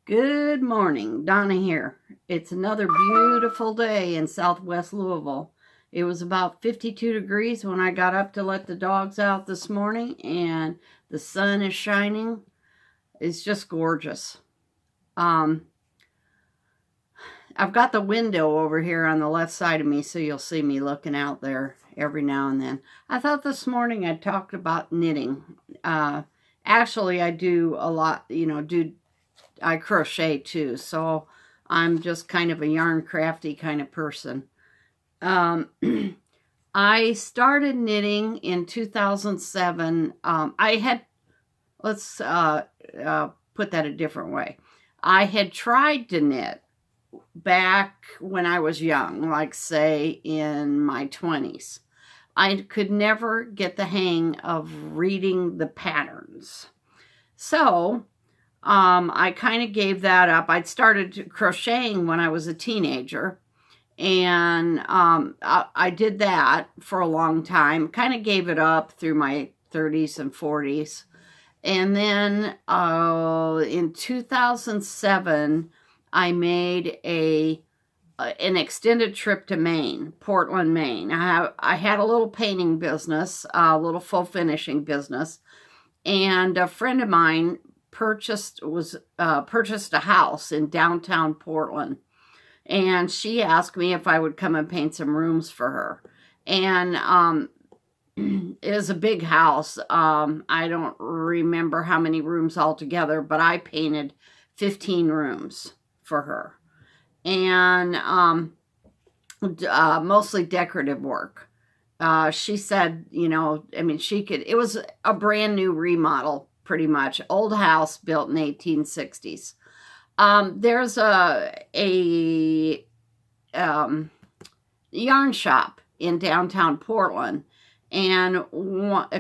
Good morning, Donna here. It's another beautiful day in southwest Louisville. It was about 52 degrees when I got up to let the dogs out this morning, and the sun is shining. It's just gorgeous. I've got the window over here on the left side of me, so you'll see me looking out there every now and then. I thought this morning I'd talk about knitting. Actually, I do a lot, I crochet too, so I'm just kind of a yarn crafty kind of person. I started knitting in 2007. Let's put that a different way. I had tried to knit back when I was young, like say in my 20s. I could never get the hang of reading the patterns. So I kind of gave that up. I'd started crocheting when I was a teenager, and I did that for a long time. Kind of gave it up through my 30s and 40s. And then in 2007, I made an extended trip to Maine, Portland, Maine. I had a little painting business, a little full finishing business, and a friend of mine purchased a house in downtown Portland, and she asked me if I would come and paint some rooms for her. And it was a big house. I don't remember how many rooms altogether, but I painted 15 rooms for her, and mostly decorative work. She said, it was a brand new remodel, pretty much. Old house built in 1860s. There's a yarn shop in downtown Portland, and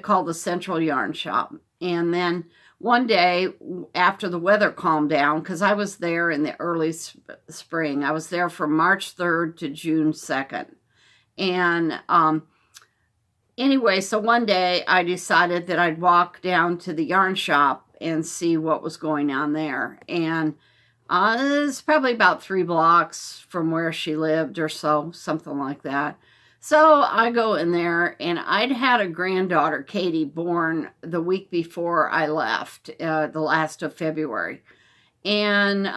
called the Central Yarn Shop. And then one day after the weather calmed down, because I was there in the early spring, I was there from March 3rd to June 2nd. And anyway, so one day I decided that I'd walk down to the yarn shop and see what was going on there. And it's probably about 3 blocks from where she lived or so, something like that. So I go in there, and I'd had a granddaughter, Katie, born the week before I left, the last of February. And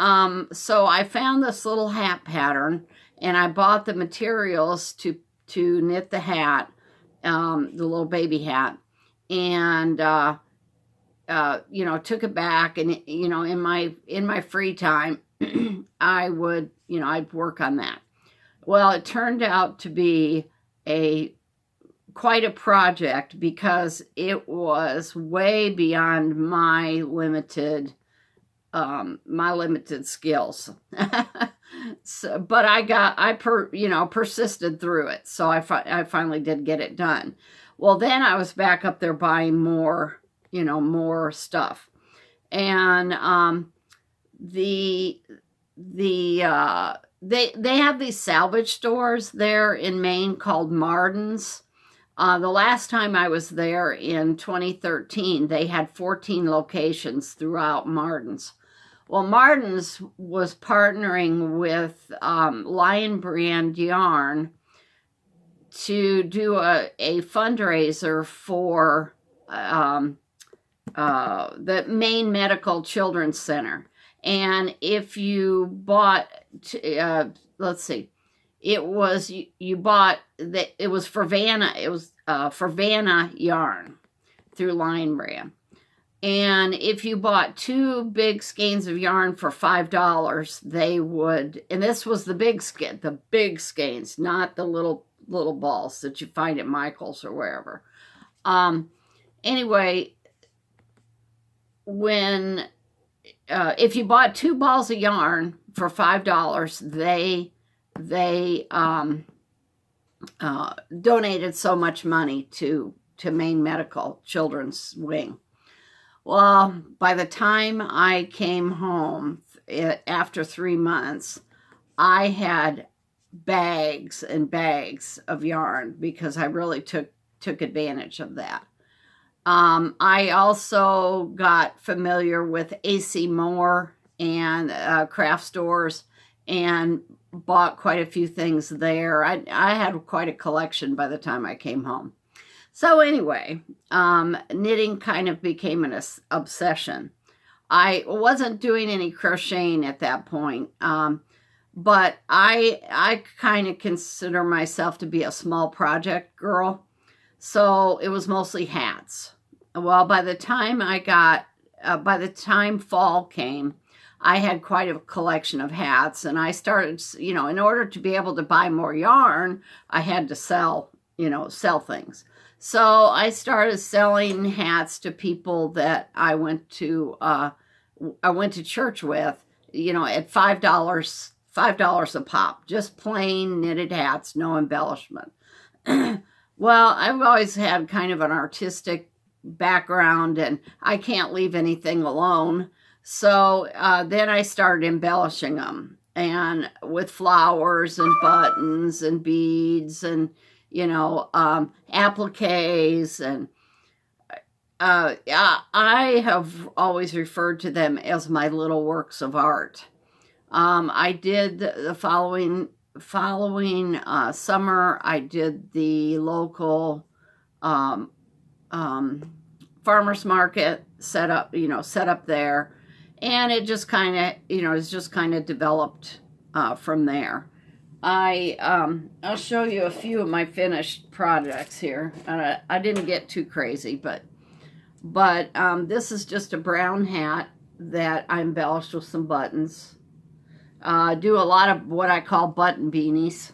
so I found this little hat pattern, and I bought the materials to knit the hat, the little baby hat, and took it back, and in my free time, I'd work on that. Well, it turned out to be quite a project, because it was way beyond my limited skills. So, but I persisted through it. So I finally did get it done. Well, then I was back up there buying more stuff. And they have these salvage stores there in Maine called Martin's. The last time I was there in 2013, they had 14 locations throughout Martin's. Well, Martin's was partnering with Lion Brand Yarn to do a fundraiser for the Maine Medical Children's Center. And if you bought, it was for Vanna yarn through Lion Brand. And if you bought 2 big skeins of yarn for $5, they would, and this was the big skeins, not the little balls that you find at Michael's or wherever. Anyway, if you bought 2 balls of yarn for $5, they donated so much money to Maine Medical Children's Wing. Well, by the time I came home after 3 months, I had bags and bags of yarn, because I really took advantage of that. I also got familiar with AC Moore and craft stores, and bought quite a few things there. I had quite a collection by the time I came home. So anyway, knitting kind of became an obsession. I wasn't doing any crocheting at that point, but I kind of consider myself to be a small project girl. So it was mostly hats. Well, by the time fall came, I had quite a collection of hats, and I started, in order to be able to buy more yarn, I had to sell things. So I started selling hats to people that I went to church with, at $5 a pop, just plain knitted hats, no embellishment. Well, I've always had kind of an artistic background, and I can't leave anything alone. So then I started embellishing them, and with flowers and buttons and beads and appliques, and I have always referred to them as my little works of art. I did the following summer. I did the local farmers market set up there, and it just kind of developed from there. I'll show you a few of my finished projects here. I didn't get too crazy, but this is just a brown hat that I embellished with some buttons. Do a lot of what I call button beanies.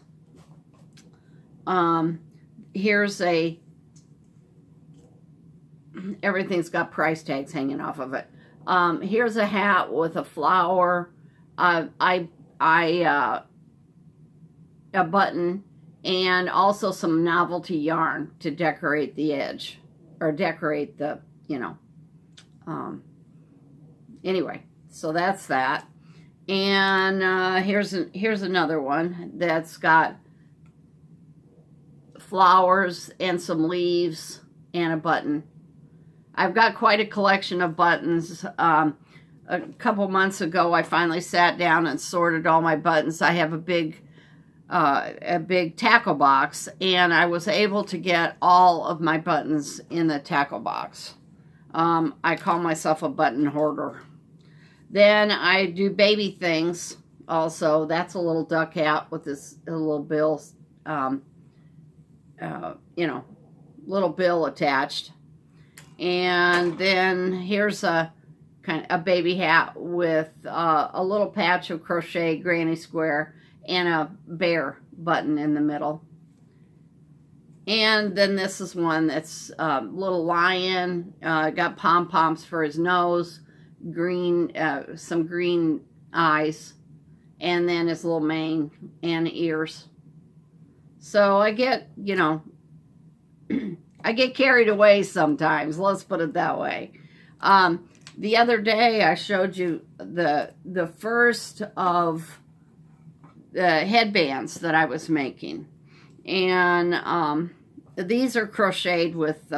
Here's everything's got price tags hanging off of it. Here's a hat with a flower. A button, and also some novelty yarn to decorate the edge, or decorate the, anyway, so that's that. And here's another one that's got flowers and some leaves and a button. I've got quite a collection of buttons. A couple months ago, I finally sat down and sorted all my buttons. I have a big tackle box, and I was able to get all of my buttons in the tackle box. I call myself a button hoarder. Then I do baby things also. That's a little duck hat with this little bill, little bill attached. And then here's a baby hat with a little patch of crochet granny square and a bear button in the middle. And then this is one that's a little lion, got pom-poms for his nose, green, some green eyes, and then his little mane and ears. So I get, I get carried away sometimes, let's put it that way. The other day I showed you the first of the headbands that I was making, and these are crocheted with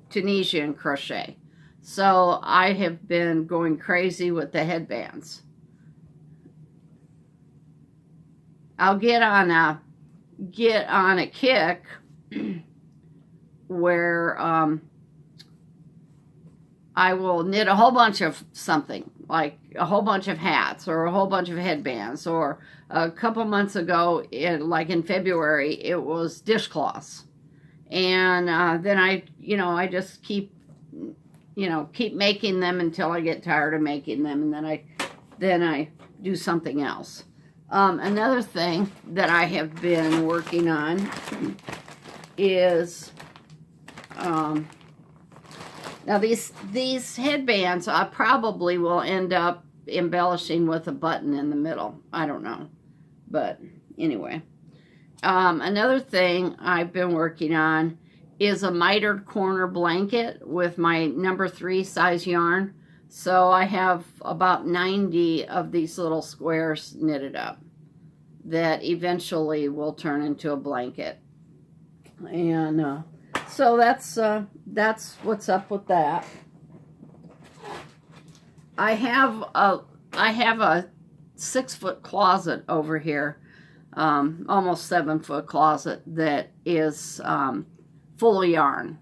Tunisian crochet. So I have been going crazy with the headbands. I'll get on a kick where I will knit a whole bunch of something, like a whole bunch of hats or a whole bunch of headbands. Or a couple months ago, in February, it was dishcloths. And then I just keep making them until I get tired of making them, and then I do something else. Another thing that I have been working on is now these headbands I probably will end up embellishing with a button in the middle. I don't know, but anyway. Another thing I've been working on is a mitered corner blanket with my number 3 size yarn. So I have about 90 of these little squares knitted up that eventually will turn into a blanket. And so that's what's up with that. I have I have a 6-foot closet over here, almost 7-foot closet that is full of yarn.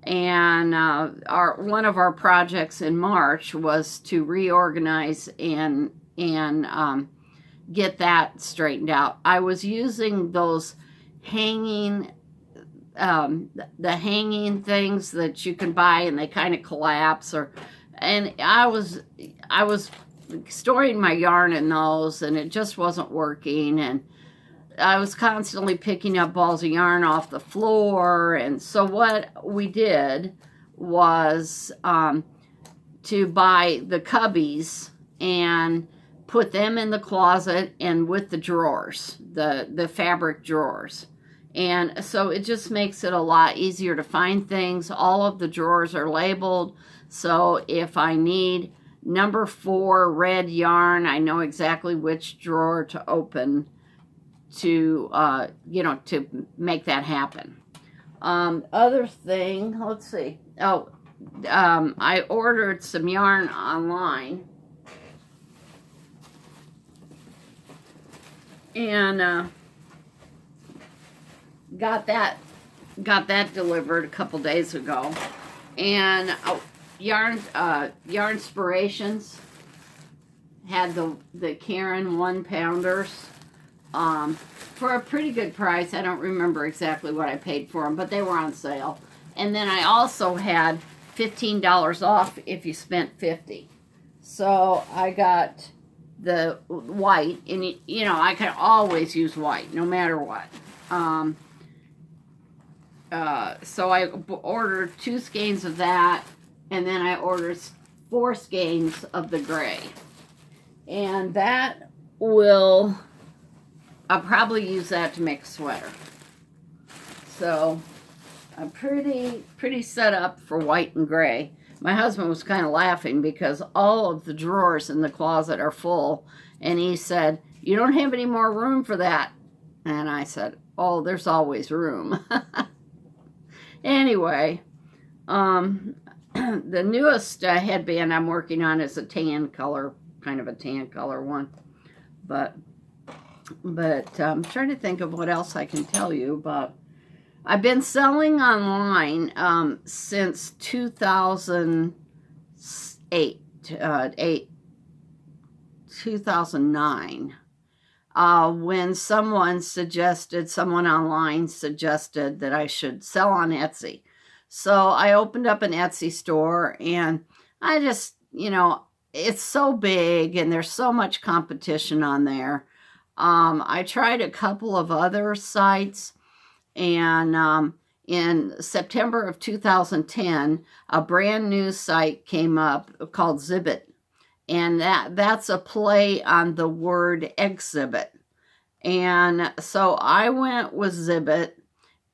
And one of our projects in March was to reorganize and get that straightened out. I was using those hanging, the hanging things that you can buy and they kind of collapse, and I was storing my yarn in those, and it just wasn't working, and I was constantly picking up balls of yarn off the floor. And so what we did was to buy the cubbies and put them in the closet and with the drawers, the fabric drawers. And so it just makes it a lot easier to find things. All of the drawers are labeled, so if I need number 4 red yarn, I know exactly which drawer to open to to make that happen. Other thing, let's see. I ordered some yarn online, and got that delivered a couple days ago. And yarn inspirations had the Karen 1-pounders for a pretty good price. I don't remember exactly what I paid for them, but they were on sale. And then I also had $15 off if you spent $50. So I got the white, and I can always use white no matter what. So I ordered 2 skeins of that, and then I ordered 4 skeins of the gray. And that I'll probably use that to make a sweater. So I'm pretty set up for white and gray. My husband was kind of laughing because all of the drawers in the closet are full, and he said, "You don't have any more room for that." And I said, "Oh, there's always room." Anyway, the newest headband I'm working on is a tan color, kind of a tan color one. But I'm trying to think of what else I can tell you. But I've been selling online since 2008, 2009. When someone online suggested that I should sell on Etsy. So I opened up an Etsy store, and I just, it's so big and there's so much competition on there. I tried a couple of other sites, and in September of 2010, a brand new site came up called Zibbit. And that's a play on the word exhibit. And so I went with Zibbit,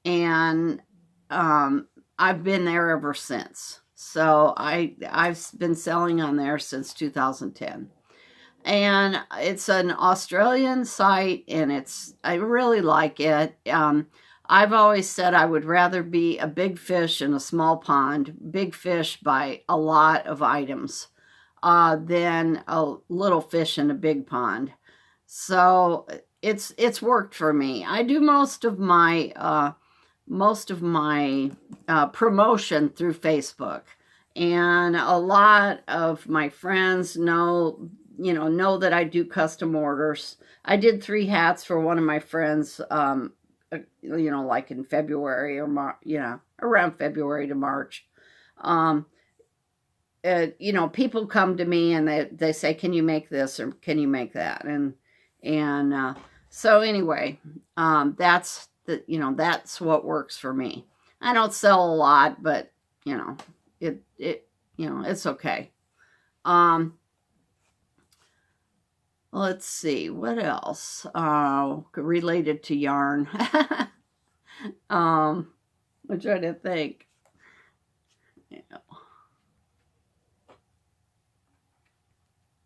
and I've been there ever since. So I've been selling on there since 2010. And it's an Australian site, and I really like it. I've always said I would rather be a big fish in a small pond, big fish by a lot of items, than a little fish in a big pond. So it's worked for me. I do most of my promotion through Facebook, and a lot of my friends know that I do custom orders. I did 3 hats for one of my friends, like in February or around February to March. People come to me and they say, "Can you make this or can you make that?" And so anyway, that's what works for me. I don't sell a lot, but it's okay. Let's see what else related to yarn. I'm trying to think.